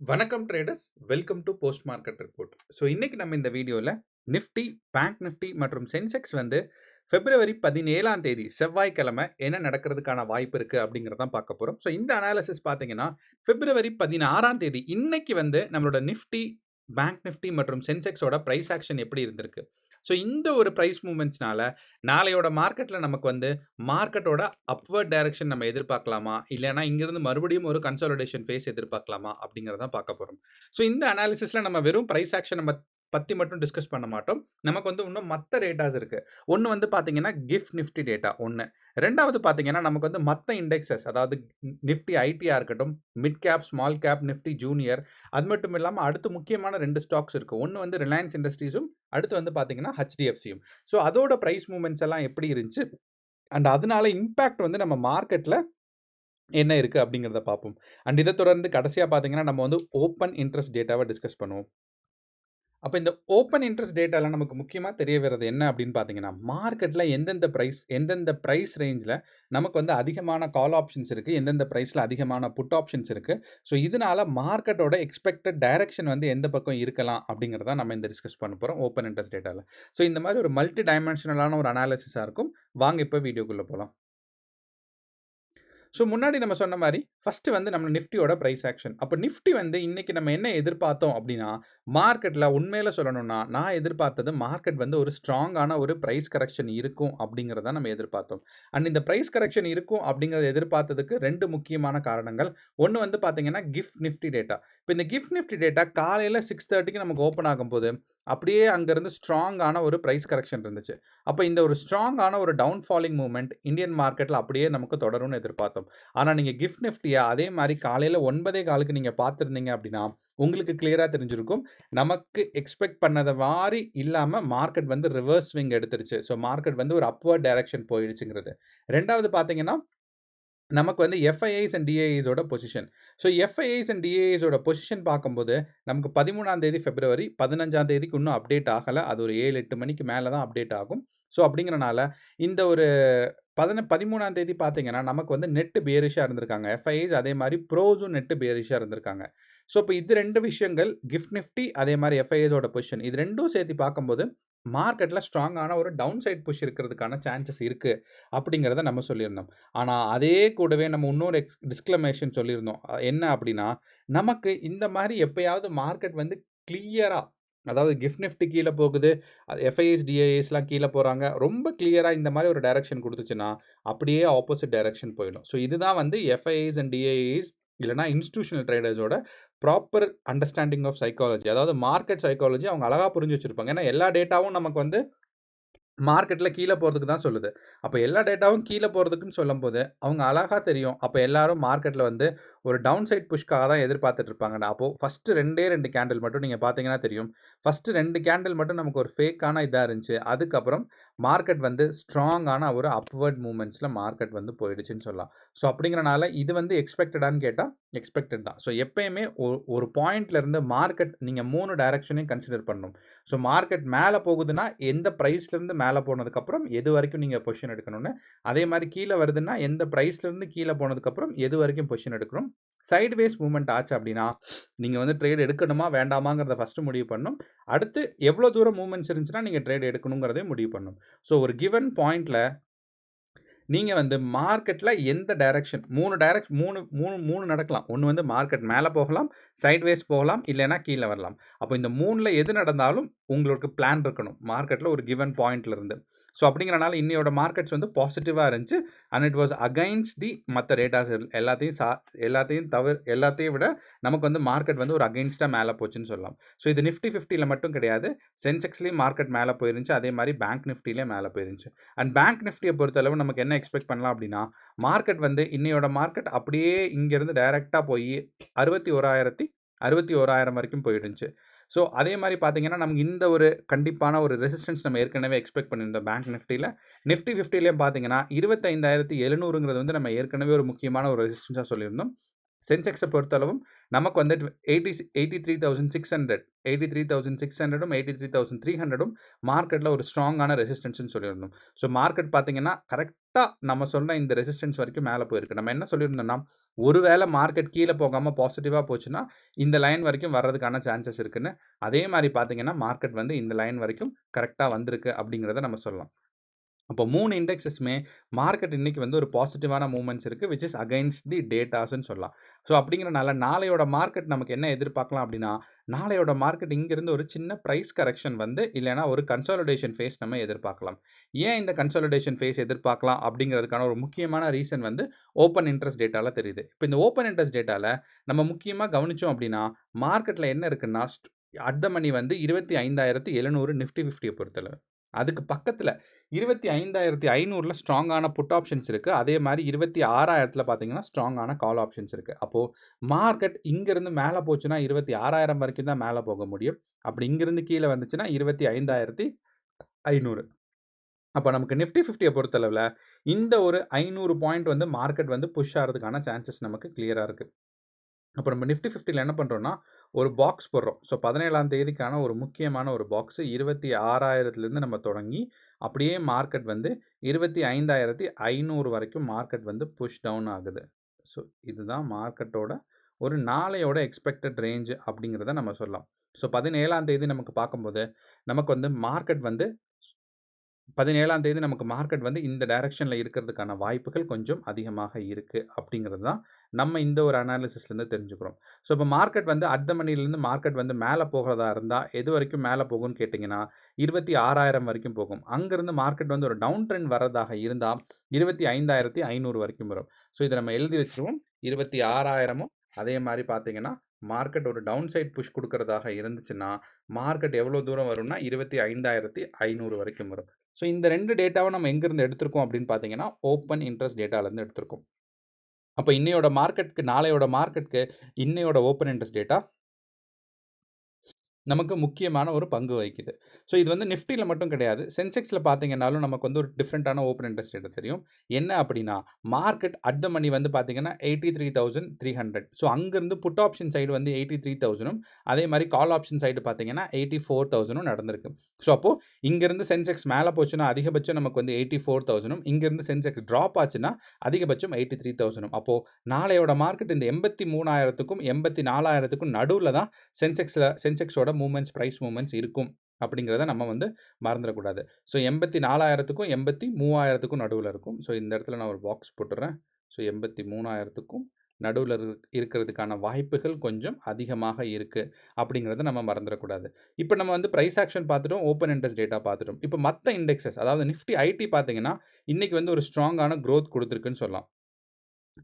வணக்கம் traders, welcome to post market report. So இன்னைக்கு நம்ம இந்த வீடியோவில் நிஃப்டி, பேங்க் நிஃப்டி மற்றும் சென்செக்ஸ் வந்து பிப்ரவரி 17ஆம் தேதி செவ்வாய்க்கிழமை என்ன நடக்கிறதுக்கான வாய்ப்பு இருக்குது அப்படிங்கிறதான் பார்க்க போகிறோம். ஸோ இந்த அனாலிசிஸ் பார்த்தீங்கன்னா பிப்ரவரி 16ஆம் தேதி இன்னைக்கு வந்து நம்மளோட நிஃப்டி, பேங்க் நிஃப்டி மற்றும் சென்செக்ஸோட ப்ரைஸ் ஆக்ஷன் எப்படி இருந்திருக்கு. ஸோ இந்த ஒரு ப்ரைஸ் மூவ்மெண்ட்ஸ்னால நாளையோட மார்க்கெட்டில் நமக்கு வந்து மார்க்கெட்டோட அப்வர்ட் டைரக்ஷன் நம்ம எதிர்பார்க்கலாமா, இல்லைனா இங்கிருந்து மறுபடியும் ஒரு கன்சாலிடேஷன் ஃபேஸ் எதிர்பார்க்கலாமா அப்படிங்கிறத பார்க்க போகிறோம். ஸோ இந்த அனாலிசிஸில் நம்ம வெறும் ப்ரைஸ் ஆக்ஷன் நம்ம பற்றி மட்டும் டிஸ்கஸ் பண்ண மாட்டோம். நமக்கு வந்து இன்னும் மற்ற டேட்டாஸ் இருக்குது. ஒன்று வந்து பார்த்தீங்கன்னா கிஃப்ட் நிஃப்டி டேட்டா ஒன்று. ரெண்டாவது பார்த்தீங்கன்னா நமக்கு வந்து மற்ற இண்டெக்ஸஸ், அதாவது நிஃப்டி ஐடியாக இருக்கட்டும், mid cap, small gap, Nifty junior, அது மட்டும் இல்லாமல் அடுத்து முக்கியமான 2 ஸ்டாக்ஸ் இருக்குது. ஒன்று வந்து ரிலையன்ஸ் இண்டஸ்ட்ரீஸும், அடுத்து வந்து பார்த்தீங்கன்னா ஹெச்டிஎஃப்சியும். ஸோ அதோட ப்ரைஸ் மூவ்மெண்ட்ஸ் எல்லாம் எப்படி இருந்துச்சு அண்ட் அதனால இம்பேக்ட் வந்து நம்ம மார்க்கெட்டில் என்ன இருக்குது அப்படிங்கிறத பார்ப்போம். அண்ட் இதை தொடர்ந்து கடைசியாக பார்த்தீங்கன்னா நம்ம வந்து ஓப்பன் இன்ட்ரெஸ்ட் டேட்டாவை டிஸ்கஸ் பண்ணுவோம். அப்போ இந்த ஓப்பன் இன்ட்ரெஸ்ட் டேட்டாவில் நமக்கு முக்கியமாக தெரிய வர்றது என்ன அப்படின்னு பார்த்தீங்கன்னா, மார்க்கெட்டில் எந்தெந்த ப்ரைஸ் ரேஞ்சில் நமக்கு வந்து அதிகமான கால் ஆப்ஷன்ஸ் இருக்குது, எந்தெந்த ப்ரைஸில் அதிகமான புட் ஆப்ஷன்ஸ் இருக்குது. ஸோ இதனால மார்க்கெட்டோட எக்ஸ்பெக்டட் டைரக்ஷன் வந்து எந்த பக்கம் இருக்கலாம் அப்படிங்கிறத நம்ம இந்த டிஸ்கஸ் பண்ண போகிறோம் ஓப்பன் இன்ட்ரெஸ்ட் டேட்டாவில். ஸோ இந்த மாதிரி ஒரு மல்டி டைமென்ஷனலான ஒரு அனாலிசிஸாக இருக்கும். வாங்க இப்போ வீடியோக்குள்ளே போகலாம். ஸோ முன்னாடி நம்ம சொன்ன மாதிரி ஃபஸ்ட்டு வந்து நம்ம நிஃப்டியோட ப்ரைஸ் ஆக்ஷன். அப்போ நிஃப்டி வந்து இன்றைக்கி நம்ம என்ன எதிர்பார்த்தோம் அப்படின்னா, மார்க்கெட்டில் உண்மையில சொல்லணும்னா நான் எதிர்பார்த்தது மார்க்கெட் வந்து ஒரு ஸ்ட்ராங்கான ஒரு ப்ரைஸ் கரெக்ஷன் இருக்கும் அப்படிங்கிறத நம்ம எதிர்பார்த்தோம். அண்ட் இந்த ப்ரைஸ் கரெக்ஷன் இருக்கும் அப்படிங்கிறத எதிர்பார்த்ததுக்கு 2 முக்கியமான காரணங்கள். ஒன்று வந்து பார்த்தீங்கன்னா கிஃப்ட் நிஃப்டி டேட்டா. இப்போ இந்த கிஃப்ட் நிஃப்டி டேட்டா காலையில் 6:30க்கு நமக்கு ஓப்பன் ஆகும்போது அப்படியே அங்கேருந்து ஸ்ட்ராங்கான ஒரு ப்ரைஸ் கரெக்ஷன் இருந்துச்சு. அப்போ இந்த ஒரு ஸ்ட்ராங்கான ஒரு டவுன் ஃபாலிங் மூவ்மெண்ட் இந்தியன் மார்க்கெட்டில் அப்படியே நமக்கு தொடரும்னு எதிர்பார்த்தோம். ஆனால் நீங்கள் கிஃப்ட் நிஃப்டியை அதே மாதிரி காலையில் 9:15க்கு நீங்கள் பார்த்துருந்தீங்க அப்படின்னா உங்களுக்கு கிளியராக தெரிஞ்சிருக்கும். நமக்கு எக்ஸ்பெக்ட் பண்ணத மாதிரி இல்லாமல் மார்க்கெட் வந்து ரிவர்ஸ் ஸ்விங் எடுத்துருச்சு. ஸோ மார்க்கெட் வந்து ஒரு அப்வர்ட் டைரக்ஷன் போயிடுச்சுங்கிறது. ரெண்டாவது பார்த்தீங்கன்னா நமக்கு வந்து எஃப்ஐஐஸ் அண்ட் டிஐஐஸோட பொசிஷன். ஸோ எஃப்ஐஐஸ் அண்ட் டிஐஐஸோட பொசிஷன் பார்க்கும்போது நமக்கு 13ஆம் தேதி பிப்ரவரி, 15ஆம் தேதிக்கு இன்னும் அப்டேட் ஆகலை. அது ஒரு 7-8 மணிக்கு மேலே தான் அப்டேட் ஆகும். ஸோ அப்படிங்கிறனால இந்த ஒரு 13ஆம் தேதி பார்த்தீங்கன்னா நமக்கு வந்து நெட் பேரிஷாக இருந்திருக்காங்க. எஃப்ஐஐஸ் அதே மாதிரி ப்ரோஸும் நெட் பேரிஷாக இருந்திருக்காங்க. ஸோ இப்போ இது 2 விஷயங்கள், கிஃப்ட் நிஃப்டி அதே மாதிரி எஃப்ஐஐஸோட பொசிஷன், இது 2ம் சேர்த்து பார்க்கும்போது மார்க்கெட்டில் ஸ்ட்ராங்கான ஒரு டவுன் சைட் புஷ் இருக்கிறதுக்கான சான்சஸ் இருக்குது அப்படிங்கிறத நம்ம சொல்லியிருந்தோம். ஆனால் அதே கூடவே நம்ம இன்னொரு டிஸ்க்ளமேஷன் சொல்லியிருந்தோம். என்ன அப்படின்னா, நமக்கு இந்த மாதிரி எப்பயாவது மார்க்கெட் வந்து கிளியராக, அதாவது கிஃப்ட் நிஃப்டி கீழே போகுது, எஃப்ஐஎஸ் டிஐஎஸ்லாம் கீழே போகிறாங்க, ரொம்ப கிளியராக இந்த மாதிரி ஒரு டைரக்ஷன் கொடுத்துச்சுன்னா அப்படியே ஆப்போசிட் டைரக்ஷன் போயிடும். ஸோ இதுதான் வந்து எஃப்ஐஎஸ் அண்ட் டிஐஎஸ் இல்லைனா இன்ஸ்டிடியூஷனல் ட்ரேடர்ஸோட ப்ராப்பர் அண்டர்ஸ்டாண்டிங் ஆஃப் சைக்காலஜி, அதாவது மார்க்கெட் சைக்காலஜி அவங்க அழகாக புரிஞ்சு வச்சுருப்பாங்க. ஏன்னா எல்லா டேட்டாவும் நமக்கு வந்து மார்க்கெட்டில் கீழே போகிறதுக்கு தான் சொல்லுது. அப்போ எல்லா டேட்டாவும் கீழே போகிறதுக்குன்னு சொல்லும்போது அவங்க அழகாக தெரியும். அப்போ எல்லாரும் மார்க்கெட்டில் வந்து ஒரு டவுன் சைட் புஷ்காக தான் எதிர்பார்த்துட்டு இருப்பாங்கடா. அப்போது ஃபஸ்ட்டு 2 கேண்டில் மட்டும் நீங்கள் பார்த்தீங்கன்னா தெரியும். ஃபஸ்ட்டு 2 கேண்டில் மட்டும் நமக்கு ஒரு ஃபேக்கான இதாக இருந்துச்சு. அதுக்கப்புறம் மார்க்கெட் வந்து ஸ்ட்ராங்கான ஒரு அப்வர்ட் மூவ்மெண்ட்ஸில் மார்க்கெட் வந்து போயிடுச்சுன்னு சொல்லலாம். ஸோ அப்படிங்கிறனால இது வந்து எக்ஸ்பெக்டடான்னு கேட்டால் எக்ஸ்பெக்டட் தான். ஸோ எப்பயுமே ஒரு பாயிண்ட்லேருந்து மார்க்கெட் நீங்கள் 3 டைரக்ஷனையும் கன்சிடர் பண்ணணும். ஸோ மார்க்கெட் மேலே போகுதுன்னா எந்த ப்ரைஸ்லேருந்து மேலே போனதுக்கப்புறம் எது வரைக்கும் நீங்கள் பொசிஷன் எடுக்கணும்னு, அதே மாதிரி கீழே வருதுன்னா எந்த ப்ரைஸ்லேருந்து கீழே போனதுக்கப்புறம் எது வரைக்கும் பொசிஷன் எடுக்கணும். சைட்வேஸ் மூவ்மெண்ட் ஆச்சு அப்படின்னா நீங்கள் வந்து ட்ரேட் எடுக்கணுமா வேண்டாமாங்கிறத ஃபஸ்ட்டு முடிவு பண்ணணும். அடுத்து எவ்வளோ தூரம் மூவ்மெண்ட்ஸ் இருந்துச்சுன்னா நீங்கள் ட்ரேட் எடுக்கணுங்கிறதையும் முடிவு பண்ணணும். ஸோ ஒரு கிவன் பாயிண்டில் நீங்கள் வந்து மார்க்கெட்டில் எந்த டைரக்ஷன் 3 நடக்கலாம். ஒன்று வந்து மார்க்கெட் மேலே போகலாம், சைட்வேஸ் போகலாம், இல்லைனா கீழே வரலாம். அப்போ இந்த 3ல் எது நடந்தாலும் உங்களுக்கு பிளான் இருக்கணும் மார்க்கெட்டில் ஒரு கிவன் பாயிண்ட்லேருந்து. ஸோ அப்படிங்கிறனால இன்னையோட மார்க்கெட்ஸ் வந்து பாசிட்டிவாக இருந்துச்சு. And it was against the மற்ற டேட்டாஸ் எல்லாத்தையும் விட நமக்கு வந்து மார்க்கெட் வந்து ஒரு அகைன்ஸ்டாக மேலே போச்சுன்னு சொல்லலாம். ஸோ இது நிஃப்டி 50ல் மட்டும் கிடையாது, சென்செக்ஸ்லேயும் மார்க்கெட் மேலே போயிருந்துச்சு, அதே மாதிரி பேங்க் நிஃப்டிலேயே மேலே போயிருந்துச்சு. அண்ட் பேங்க் நிஃப்டியை பொறுத்தளவு நமக்கு என்ன எக்ஸ்பெக்ட் பண்ணலாம் அப்படின்னா, மார்க்கெட் வந்து இன்னையோட மார்க்கெட் அப்படியே இங்கேருந்து டைரெக்டாக போய் 61,000 வரைக்கும் போயிருந்துச்சு. ஸோ அதே மாதிரி பார்த்தீங்கன்னா நமக்கு இந்த ஒரு கண்டிப்பான ஒரு ரெசிஸ்டன்ஸ் நம்ம ஏற்கனவே எக்ஸ்பெக்ட் பண்ணியிருந்தோம் பேங்க் நிஃப்டியில். நிஃப்டி 50லேயும் பார்த்தீங்கன்னா 25,700ங்கிறது வந்து நம்ம ஏற்கனவே ஒரு முக்கியமான ஒரு ரெசிஸ்டன்ஸாக சொல்லியிருந்தோம். சென்செக்ஸை பொறுத்தளவும் நமக்கு வந்து 83,600 83,600ம் 83,300ம் மார்க்கெட்டில் ஒரு ஸ்ட்ராங்கான ரெசிஸ்டன்ஸ்னு சொல்லியிருந்தோம். ஸோ மார்க்கெட் பார்த்தீங்கன்னா கரெக்டாக நம்ம சொன்ன இந்த ரெசிஸ்டன்ஸ் வரைக்கும் மேலே போயிருக்கு. நம்ம என்ன சொல்லியிருந்தோம்னா ஒருவேளை மார்க்கெட் கீழ போகாம பாசிட்டிவா போச்சுன்னா, இந்த லைன் வரைக்கும் வர்றதுக்கான சான்சஸ் இருக்குன்னு. அதே மாரி பார்த்தீங்கன்னா, மார்க்கெட் வந்து இந்த லைன் வரைக்கும் கரெக்ட்டா வந்திருக்கு அப்படிங்கிறத நம்ம சொல்லலாம். அப்போ 3 இண்டெக்ஸஸுமே மார்க்கெட் இன்னைக்கு வந்து ஒரு பாசிட்டிவான மூவ்மெண்ட்ஸ் இருக்கு. விச் இஸ் அகைன்ஸ்ட் தி டேட்டாஸ்ன்னு சொல்லலாம். ஸோ அப்படிங்கிறனால நாளையோட மார்க்கெட் நமக்கு என்ன எதிர்பார்க்கலாம் அப்படின்னா, நாளையோட மார்க்கெட் இங்கிருந்து ஒரு சின்ன பிரைஸ் கரெக்ஷன் வந்து இல்லைன்னா ஒரு கன்சாலிடேஷன் ஃபேஸ் நம்ம எதிர்பார்க்கலாம். ஏன் இந்த கன்சாலிடேஷன் ஃபேஸ் எதிர்பார்க்கலாம் அப்படிங்கிறதுக்கான ஒரு முக்கியமான ரீசன் வந்து ஓப்பன் இன்ட்ரெஸ்ட் டேட்டால தெரியுது. இப்போ இந்த ஓப்பன் இன்ட்ரெஸ்ட் டேட்டால நம்ம முக்கியமா கவனிச்சோம் அப்படின்னா, மார்க்கெட்ல என்ன இருக்குன்னா, அட் த மணி வந்து 25,700 நிஃப்டி 50 பொறுத்தளவு. அதுக்கு பக்கத்துல 25,500ல ஸ்ட்ராங்கான புட் ஆப்ஷன்ஸ் இருக்கு. அதே மாரி 26,000ல பார்த்தீங்கன்னா, ஸ்ட்ராங்கான கால் ஆப்ஷன்ஸ் இருக்கு. அப்போ மார்க்கெட் இங்கிருந்து மேல போச்சுன்னா 26,000 வரைக்கும் தான் மேல போக முடியும். அப்படி இங்கிருந்து கீழ வந்துச்சுன்னா 25,500. அப்ப நமக்கு நிஃப்டி 50ய பொறுத்தளவுல இந்த ஒரு 500 பாயிண்ட் வந்து மார்க்கெட் வந்து புஷ் ஆறதுக்கான சான்சஸ் நமக்கு கிளியரா இருக்கு. அப்ப நம்ம நிஃப்டி 50ல என்ன பண்றோம்னா, ஒரு பாக்ஸ் போடுறோம். ஸோ 17ஆம் தேதிக்கான ஒரு முக்கியமான ஒரு பாக்ஸ் 26,000லேருந்து நம்ம தொடங்கி, அப்படியே மார்க்கெட் வந்து 25,500 வரைக்கும் மார்க்கெட் வந்து புஷ் டவுன் ஆகுது. ஸோ இதுதான் மார்க்கெட்டோட ஒரு நாளையோட எக்ஸ்பெக்டட் ரேஞ்ச் அப்படிங்கிறத நம்ம சொல்லலாம். ஸோ 17ஆம் தேதி நமக்கு பார்க்கும்போது, நமக்கு வந்து மார்க்கெட் வந்து 17ஆம் தேதி நமக்கு மார்க்கெட் வந்து இந்த டைரக்ஷன்ல இருக்கிறதுக்கான வாய்ப்புகள் கொஞ்சம் அதிகமாக இருக்கு அப்படிங்கிறது தான் நம்ம இந்த ஒரு அனாலிசிஸ்லேருந்து தெரிஞ்சுக்கிறோம். ஸோ இப்போ மார்க்கெட் வந்து அட் த மணிலேருந்து மார்க்கெட் வந்து மேலே போகிறதா இருந்தால் எது வரைக்கும் மேலே போகும்னு கேட்டிங்கன்னா 26,000 வரைக்கும் போகும். அங்கேருந்து மார்க்கெட் வந்து ஒரு டவுன் ட்ரெண்ட் வர்றதாக இருந்தால் 25,500 வரைக்கும் வரும். ஸோ இதை நம்ம எழுதி வச்சுருவோம். 26,000ம் அதே மாதிரி பார்த்தீங்கன்னா மார்க்கெட் ஒரு டவுன் சைட் புஷ் கொடுக்கறதாக இருந்துச்சுன்னா மார்க்கெட் எவ்வளோ தூரம் வரும்னா 25,500 வரைக்கும் வரும். ஸோ இந்த 2 டேட்டாவை நம்ம எங்கேருந்து எடுத்திருக்கோம் அப்படின்னு பார்த்தீங்கன்னா, ஓப்பன் இன்ட்ரெஸ்ட் டேட்டாலேருந்து எடுத்திருக்கோம். அப்போ இன்னையோட மார்க்கெட்க்கு நாளையோட மார்க்கெட்க்கு இன்னையோட ஓப்பன் இன்ட்ரெஸ்ட் டேட்டா நமக்கு முக்கியமான ஒரு பங்கு வகிக்குது. ஸோ இது வந்து நிஃப்டில மட்டும் கிடையாது. சென்செக்ஸ்ல பார்த்தீங்கன்னாலும் நமக்கு வந்து ஒரு டிஃபரண்டான ஓப்பன் இன்ட்ரெஸ்ட் ரேட் தெரியும். என்ன அப்படின்னா, மார்க்கெட் அட் த மணி வந்து பார்த்தீங்கன்னா 83,300. ஸோ அங்கருந்து புட் ஆப்ஷன் சைடு வந்து 83,000ம் அதே மாரி கால் ஆப்ஷன் சைடு பார்த்தீங்கன்னா 84,000ம் நடந்திருக்கு. ஸோ அப்போ இங்கருந்து சென்செக்ஸ் மேல போச்சுன்னா அதிகபட்சம் நமக்கு வந்து 84,000ம் இங்கருந்து சென்செக்ஸ் டிராப் ஆச்சுன்னா அதிகபட்சம் 83,000ம். அப்போ நாளையோட மார்க்கெட் இந்த 83,000க்கும் 84,000க்கும் நடுவுல தான் சென்செக்ஸோட மூவ்மெண்ட்ஸ் பிரைஸ் மூவ்மெண்ட்ஸ் இருக்கும் அப்படிங்கிறத நம்ம வந்து மறந்துடக்கூடாது. ஸோ 84,000க்கும் 83,000க்கும் நடுவில் இருக்கும். ஸோ இந்த இடத்துல நான் ஒரு பாக்ஸ் போட்டுறேன். ஸோ 83,000க்கும் நடுவில் இருக்கிறதுக்கான வாய்ப்புகள் கொஞ்சம் அதிகமாக இருக்கு அப்படிங்கிறத நம்ம மறந்துடக்கூடாது. இப்போ நம்ம வந்து பிரைஸ் ஆக்ஷன் பார்த்துட்டோம், ஓப்பன் இன்ட்ரெஸ்ட் டேட்டா பார்த்துட்டோம். இப்போ மற்ற இண்டெக்ஸஸ் அதாவது நிஃப்டி ஐடி பார்த்தீங்கன்னா இன்னைக்கு வந்து ஒரு ஸ்ட்ராங்கான growth கொடுத்துருக்குன்னு சொல்லலாம்.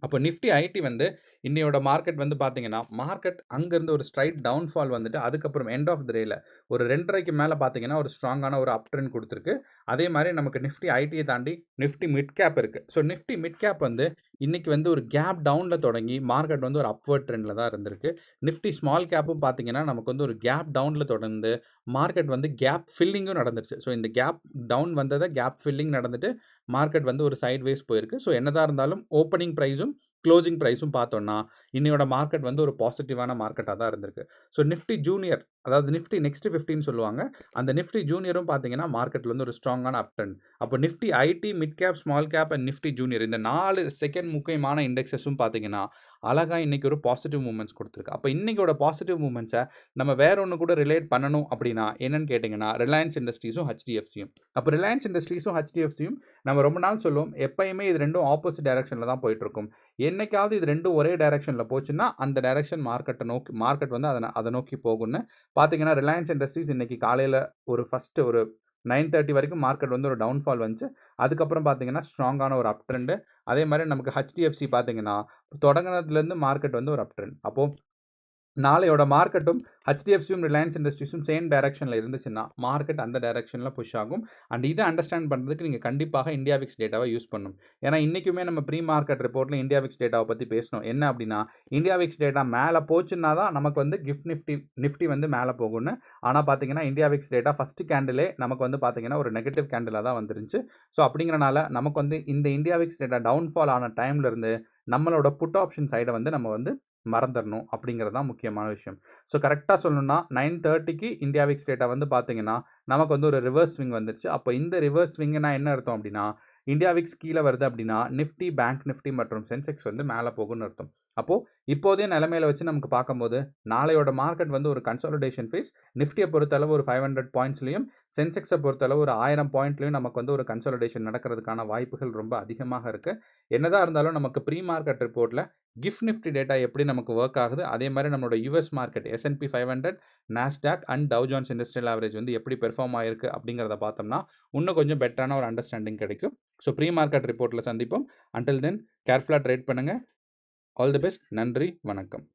அப்போ நிஃப்டி ஐடி வந்து இன்னையோட மார்க்கெட் வந்து பார்த்தீங்கன்னா, மார்க்கெட் அங்கேருந்து ஒரு ஸ்ட்ரைட் டவுன்ஃபால் வந்துட்டு அதுக்கப்புறம் எண்ட் ஆஃப் த டேல ஒரு 2:30க்கு மேல பார்த்தீங்கன்னா, ஒரு ஸ்ட்ராங்கான ஒரு அப் ட்ரெண்ட் குடுத்துருக்கு. அதே மாரி நமக்கு நிஃப்டி ஐடிய தாண்டி நிஃப்டி மிட் கேப் இருக்கு. ஸோ நிஃப்டி மிட் கேப் வந்து இன்னைக்கு வந்து ஒரு கேப் டவுன்ல தொடங்கி மார்க்கெட் வந்து ஒரு அப்வர்ட் ட்ரெண்ட்ல தான் இருந்திருக்கு. நிஃப்டி ஸ்மால் கேப்பும் பார்த்தீங்கன்னா, நமக்கு வந்து ஒரு கேப் டவுன்ல தொடர்ந்து மார்க்கெட் வந்து கேப் ஃபில்லிங்கும் நடந்துருச்சு. ஸோ இந்த கேப் டவுன் வந்தத கேப் ஃபில்லிங் நடந்துட்டு மார்க்கெட் வந்து ஒரு சைட்வேஸ் போயிருக்கு. ஸோ என்னதான் இருந்தாலும் ஓப்பனிங் பிரைஸும், குளோசிங் பிரைஸும் பார்த்தோம்னா, இன்னையோட மார்க்கெட் வந்து ஒரு பாசிட்டிவான மார்க்கெட்டா தான் இருந்திருக்கு. ஸோ நிஃப்டி ஜூனியர் அதாவது நிஃப்டி நெக்ஸ்ட் 50ன்னு சொல்லுவாங்க. அந்த நிஃப்டி ஜூனியரும் பார்த்தீங்கன்னா, மார்க்கெட்ல வந்து ஒரு ஸ்ட்ராங்கான அப் ட்ரெண்ட். அப்போ Nifty IT, mid cap, small cap and Nifty junior இந்த 4 செகண்ட் முக்கியமான இண்டெக்ஸஸும் பார்த்தீங்கன்னா, அழகா இன்னைக்கு ஒரு பாசிட்டிவ் மூவ்மெண்ட்ஸ் குடுத்துருக்கு. அப்போ இன்னைக்கோட பாசிட்டிவ் மூவ்மெண்ட்ஸ நம்ம வேற ஒண்ணு கூட ரிலேட் பண்ணணும் அப்படின்னா, என்னன்னு கேட்டீங்கன்னா, ரிலையன்ஸ் இண்டஸ்ட்ரீஸும், ஹெச்டிஎஃப்சியும். அப்போ ரிலையன்ஸ் இண்டஸ்ட்ரீஸும், ஹெச்டிஎஃப்சியும் நம்ம ரொம்ப நாள் சொல்லுவோம், எப்பயுமே இது 2ம் ஆப்போசிட் டைரக்ஷன்ல தான் போயிட்டுருக்கும். என்னைக்காவது இது 2ம் ஒரே டைரக்ஷன்ல போச்சுன்னா, அந்த டைரக்ஷன் மார்க்கெட் வந்து அத நோக்கி போகும்னு பார்த்தீங்கன்னா, ரிலையன்ஸ் இண்டஸ்ட்ரீஸ் இன்னைக்கு காலையில ஒரு ஃபர்ஸ்ட் ஒரு 9:30 வரைக்கும் மார்க்கெட் வந்து ஒரு டவுன்ஃபால் வந்துச்சு. அதுக்கப்புறம் பார்த்தீங்கன்னா, ஸ்ட்ராங்கான ஒரு அப் ட்ரெண்ட். அதே மாரி நமக்கு ஹெச்டிஎஃப்சி பார்த்தீங்கன்னா, தொடங்குனதுலேருந்து மார்க்கெட் வந்து ஒரு அப் ட்ரெண்ட். அப்போ நாளையோட மார்க்கெட்டும் ஹெச்டிஎஃப்சியும், ரிலையன்ஸ் இண்டஸ்ட்ரீஸும் சேம் டைரக்ஷன்ல இருந்துச்சுன்னா, மார்க்கெட் அந்த டைரக்ஷன்ல புஷ் ஆகும். அண்ட் இத அண்டர்ஸ்டாண்ட் பண்றதுக்கு நீங்க கண்டிப்பாக இந்தியா விக்ஸ் டேட்டாவ யூஸ் பண்ணணும். ஏன்னா, இன்னைக்குமே நம்ம ப்ரீ மார்க்கெட் ரிப்போர்ட்ல இந்தியா விக்ஸ் டேட்டாவ பத்தி பேசினோம். என்ன அப்படின்னா, இந்தியா விக்ஸ் டேட்டா மேல போச்சுன்னா தான் நமக்கு வந்து நிஃப்டி வந்து மேல போகும்னு. ஆனா பார்த்தீங்கன்னா, இந்தியா விக்ஸ் டேட்டா ஃபர்ஸ்ட் கேண்டிலே நமக்கு வந்து பார்த்தீங்கன்னா, ஒரு நெகட்டிவ் கேண்டிலா தான் வந்துருந்துச்சு. ஸோ அப்படிங்கிறனால நமக்கு வந்து இந்த இந்தியா விக்ஸ் டேட்டா டவுன்ஃபால் ஆன டைம்ல இருந்து நம்மளோட புட் ஆப்ஷன் சைட வந்து நம்ம வந்து மறந்துறணும் அப்படிங்கிறது தான் முக்கியமான விஷயம். ஸோ கரெக்ட்டா சொல்லணும்னா 9:30க்கு இந்தியா விக்ஸ் டேட்டா வந்து பார்த்தீங்கன்னா, நமக்கு வந்து ஒரு ரிவர்ஸ் ஸ்விங் வந்துருச்சு. அப்போ இந்த ரிவர்ஸ் ஸ்விங்னா என்ன அர்த்தம் அப்படின்னா, இந்தியா விக்ஸ் கீழ வருது அப்படின்னா, நிஃப்டி, பேங்க் நிஃப்டி மற்றும் சென்செக்ஸ் வந்து மேல போகும்னு அர்த்தம். அப்போ இப்போதைய நிலைமையில வச்சு நமக்கு பார்க்கும்போது, நாளையோட மார்க்கெட் வந்து ஒரு கன்சாலிடேஷன் ஃபேஸ். நிஃப்டிய பொறுத்தளவு ஒரு 500 பாயிண்ட்ஸ்லயும், சென்செக்ஸ பொறுத்தளவு ஒரு 1000 பாயிண்ட்லயும் நமக்கு வந்து ஒரு கன்சாலிடேஷன் நடக்கிறதுக்கான வாய்ப்புகள் ரொம்ப அதிகமாக இருக்கு. என்னதான் இருந்தாலும் நமக்கு ப்ரீ மார்க்கெட் ரிப்போர்ட்ல கிஃப்ட் நிஃப்டி டேட்டா எப்படி நமக்கு வொர்க் ஆகுது, அதே மாரி நம்மளோட US market S&P 500, Nasdaq and Dow Jones industrial average வந்து எப்படி பெர்ஃபார்ம் ஆயிருக்கு அப்படிங்கிறத பார்த்தோம்னா, இன்னும் கொஞ்சம் பெட்டரான ஒரு அண்டர்ஸ்டாண்டிங் கிடைக்கும். ஸோ ப்ரீ மார்க்கெட் ரிப்போர்ட்ல சந்திப்போம். அன்டில் தென் கேர்ஃபுல்லா ட்ரேட் பண்ணுங்க. All the best. நன்றி. வணக்கம்.